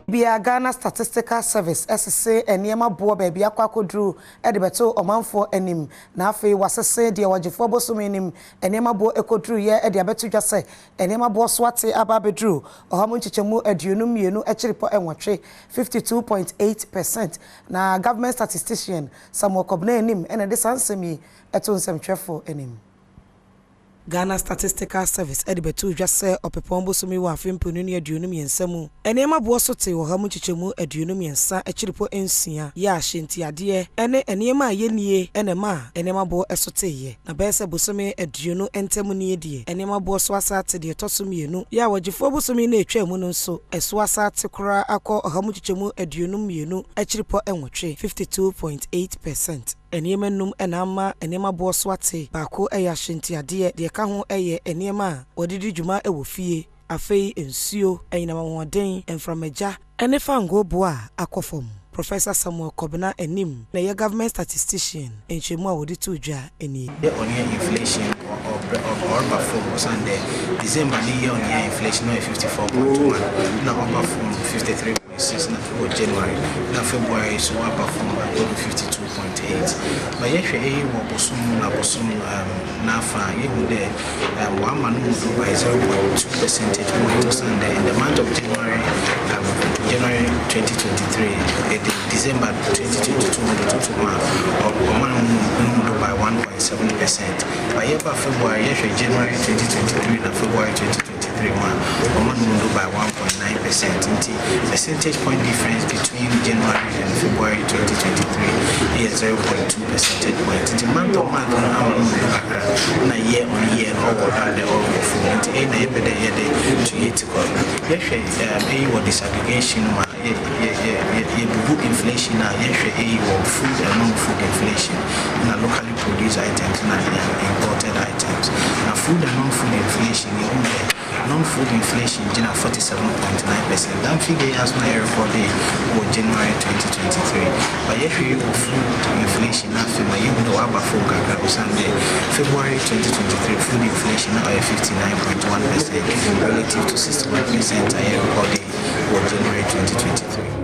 Bia Ghana Statistical Service SSA eniema boa baby akwakodru edebeto omanfo enim na afei wasese de wagefo bosom enim eniema boa ekodru ye ede abeto dwase eniema boa swate ababedru ohamu nchichemu aduonum mienu echiripo enwotwe 52.8% na government statistician Samuel Kobna enim ene de sansemi eto nsemtwefo enim Ghana Statistical Service edibetu dwase opepombo somi wa afempunu ne aduonum yensamu enema bo sote wo hamu chichemu aduonum yensa echiripo ensia ya ahyentiade ene enema ayenie enema enema bo esoteye na bese bosomi aduonu entemu ne die enema bo so asate de tosomienu ya wagifo bosomi na etwamu no nso eso asate kora akọ hamu chichemu aduonum mienu echiripo enwotwe 52.8%. Eniema num enama enema bo swate baako eya hyentiade de ka ho eye eniema odidi dwuma ewo fie afei ensuo enama hoden enframaja ene fango bo a akofom Professor Samuel Kobna enim na ye government statistician enchemu a wodi to dwa eni the on inflation or perform Sunday December the year on inflation no 54.1 na perform 53.6 na January na February so perform 52.8 but ye hwe wo bosom na bosom na fa ye hu de one man do by 0.2 percentage point to Sunday in the month of January 2023 December 2022 by 1.7%. By February, January 2023 and February 2023 by 1.9%. Percentage point difference between January and February 2023 is 0.2 percentage points. The month of month on year on year over the overall full. Disaggregation inflation food and non-food inflation na locally produced items and imported items. Now food and non-food inflation non-food inflation is 47.9%. That figure has not recorded for January 2023. But if you food inflation February 2023 food inflation is 59.1% relative to 61% recorded for January 2023.